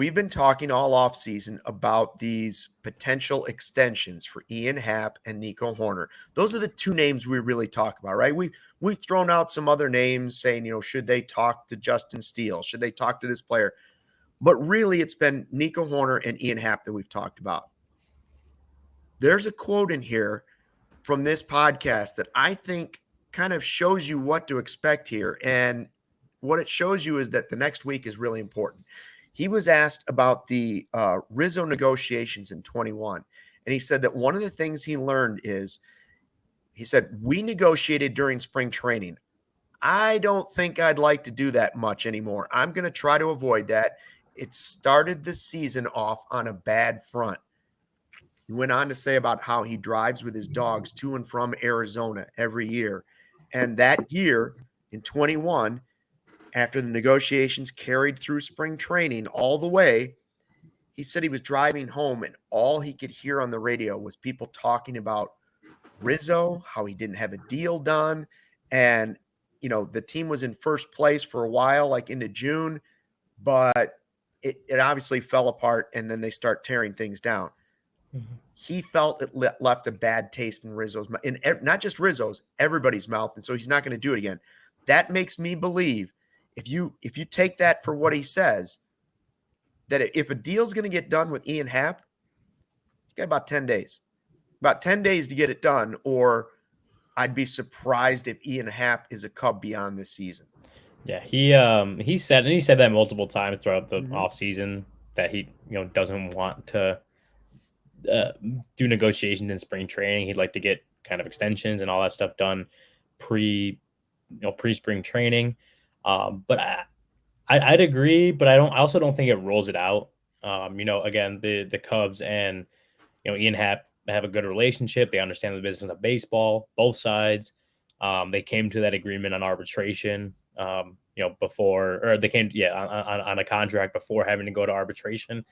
we've been talking all off season about these potential extensions for Ian Happ and Nico Hoerner. Those are the two names we really talk about, right? We've thrown out some other names saying, should they talk to Justin Steele? Should they talk to this player? But really, it's been Nico Hoerner and Ian Happ that we've talked about. There's a quote in here from this podcast that I think kind of shows you what to expect here. And what it shows you is that the next week is really important. He was asked about the Rizzo negotiations in 21. And he said that one of the things he learned is, he said, we negotiated during spring training. I don't think I'd like to do that much anymore. I'm going to try to avoid that. It started the season off on a bad front. He went on to say about how he drives with his dogs to and from Arizona every year. And that year in 21, after the negotiations carried through spring training all the way, he said he was driving home and all he could hear on the radio was people talking about Rizzo, how he didn't have a deal done. And, the team was in first place for a while, like into June, but it obviously fell apart and then they start tearing things down. Mm-hmm. He felt it left a bad taste in Rizzo's mouth, in not just Rizzo's, everybody's mouth. And so he's not going to do it again. That makes me believe, if you take that for what he says, that if a deal's going to get done with Ian Happ, he's got about 10 days. About 10 days to get it done, or I'd be surprised if Ian Happ is a Cub beyond this season. Yeah, he said that multiple times throughout the offseason that he doesn't want to do negotiations in spring training. He'd like to get kind of extensions and all that stuff done pre-spring training. But I'd agree, but I also don't think it rules it out. Again, the Cubs and Ian Happ have a good relationship. They understand the business of baseball, both sides. They came to that agreement on arbitration, before, or they came, on a contract before having to go to arbitration.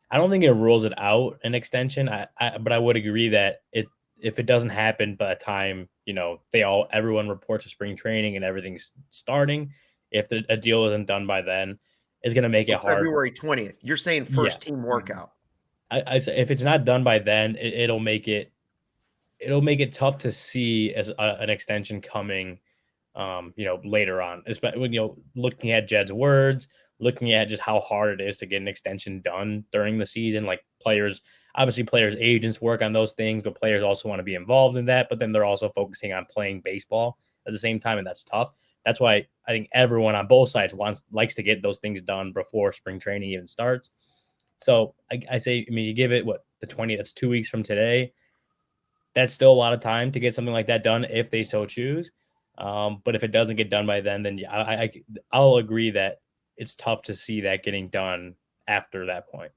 I don't think it rules it out an extension. But I would agree that if it doesn't happen by the time, everyone reports to spring training and everything's starting, if a deal isn't done by then, it's going to make it hard. February 20th. You're saying first team workout. I say if it's not done by then, it'll make it tough to see as an extension coming, later on. Especially when, looking at Jed's words, looking at just how hard it is to get an extension done during the season. Like players' agents work on those things, but players also want to be involved in that. But then they're also focusing on playing baseball at the same time, and that's tough. That's why I think everyone on both sides likes to get those things done before spring training even starts. So I say, you give it the 20th, that's 2 weeks from today. That's still a lot of time to get something like that done if they so choose. But if it doesn't get done by then I'll agree that it's tough to see that getting done after that point.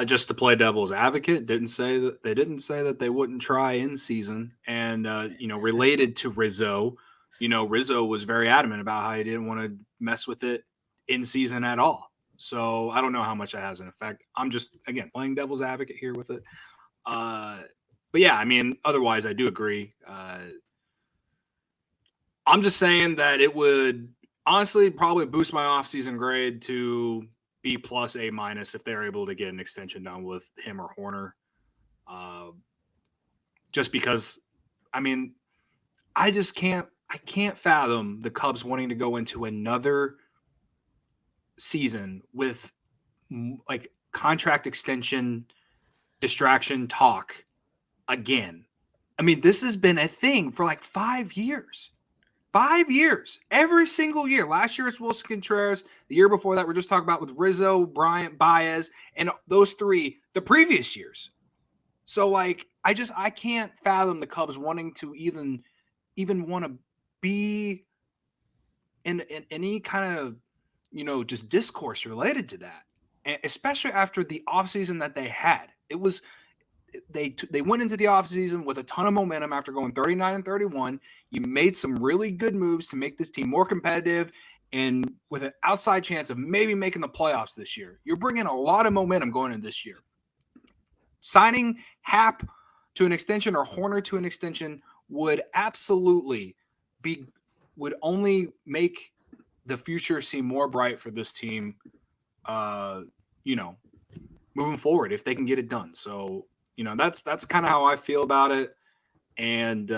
Just to play devil's advocate, they didn't say that they wouldn't try in season. And, related to Rizzo, Rizzo was very adamant about how he didn't want to mess with it in season at all. So I don't know how much that has an effect. I'm just, again, playing devil's advocate here with it. But yeah, otherwise I do agree. I'm just saying that it would honestly probably boost my offseason grade to B+, A- if they're able to get an extension done with him or Hoerner. Just because, I can't fathom the Cubs wanting to go into another season with like contract extension distraction talk again. This has been a thing for like 5 years. 5 years. Every single year. Last year it's Wilson Contreras. The year before that we're just talking about with Rizzo, Bryant, Baez, and those three the previous years. So I can't fathom the Cubs wanting to even want to be in any kind of just discourse related to that, and especially after the offseason that they had. It was they went into the offseason with a ton of momentum after going 39-31. You made some really good moves to make this team more competitive and with an outside chance of maybe making the playoffs this year. You're bringing a lot of momentum going into this year. Signing Happ to an extension or Hoerner to an extension would absolutely would only make the future seem more bright for this team, moving forward if they can get it done. So, that's kind of how I feel about it. And,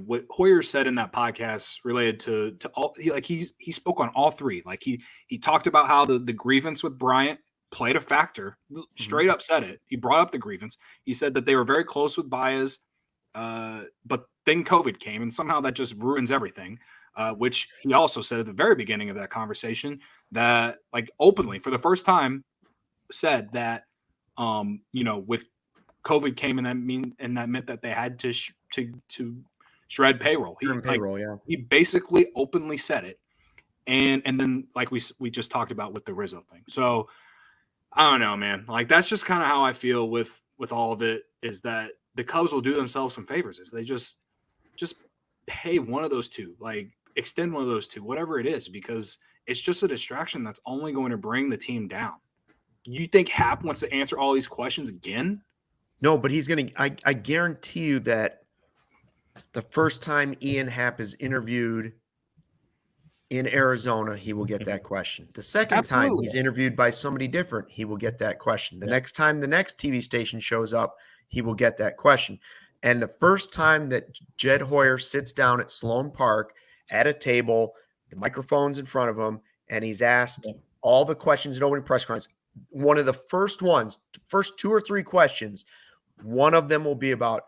what Hoyer said in that podcast related to all, he spoke on all three. Like he talked about how the grievance with Bryant played a factor, straight up said it. He brought up the grievance. He said that they were very close with Baez, but then COVID came and somehow that just ruins everything. Which he also said at the very beginning of that conversation that, like, openly for the first time said that, with COVID came and that meant that they had to shred payroll. He basically openly said it. And then, like we just talked about with the Rizzo thing. So I don't know, man. Like, that's just kind of how I feel with all of it, is that the Cubs will do themselves some favors if they just pay one of those two, like extend one of those two, whatever it is, because it's just a distraction that's only going to bring the team down. You think Happ wants to answer all these questions again? No, but he's going to, I guarantee you that the first time Ian Happ is interviewed in Arizona, he will get that question. The second time he's interviewed by somebody different, he will get that question. The next time the next TV station shows up, he will get that question. And the first time that Jed Hoyer sits down at Sloan Park at a table, the microphone's in front of him, and he's asked all the questions at opening press conference, one of the first two or three questions, one of them will be about,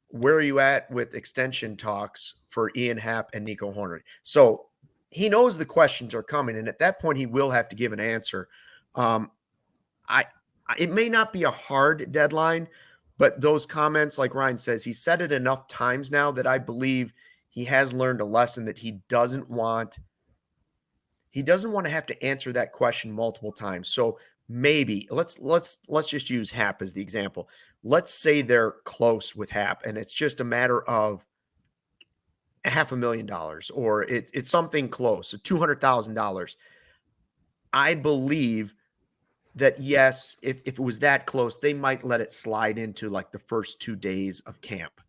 where are you at with extension talks for Ian Happ and Nico Hoerner? So he knows the questions are coming, and at that point, he will have to give an answer. It may not be a hard deadline, but those comments, like Ryan says, he said it enough times now that I believe he has learned a lesson that he doesn't want to have to answer that question multiple times. So maybe let's just use Happ as the example. Let's say they're close with Happ, and it's just a matter of $500,000, or it's something close, so $200,000. I believe that, yes, if it was that close, they might let it slide into like the first 2 days of camp.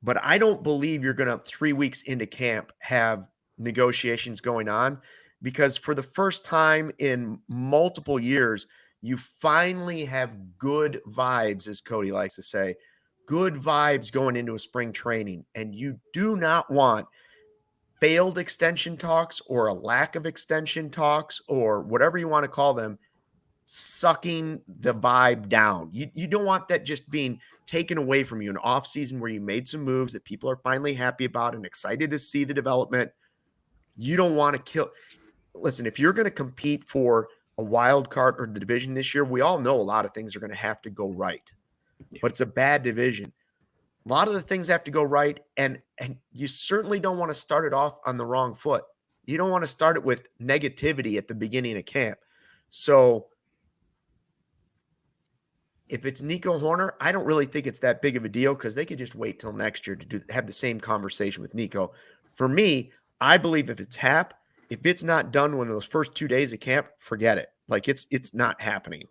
But I don't believe you're going to, 3 weeks into camp, have negotiations going on, because for the first time in multiple years, you finally have good vibes, as Cody likes to say, good vibes going into a spring training. And you do not want failed extension talks or a lack of extension talks or whatever you want to call them sucking the vibe down. You don't want that just being taken away from you, an off season where you made some moves that people are finally happy about and excited to see the development. You don't want to kill. Listen, if you're going to compete for a wild card or the division this year, we all know a lot of things are going to have to go right, but it's a bad division. A lot of the things have to go right, and you certainly don't want to start it off on the wrong foot. You don't want to start it with negativity at the beginning of camp. So if it's Nico Hoerner, I don't really think it's that big of a deal, because they could just wait till next year to have the same conversation with Nico. For me, I believe if it's Happ, if it's not done within those first 2 days of camp, forget it. Like, it's not happening.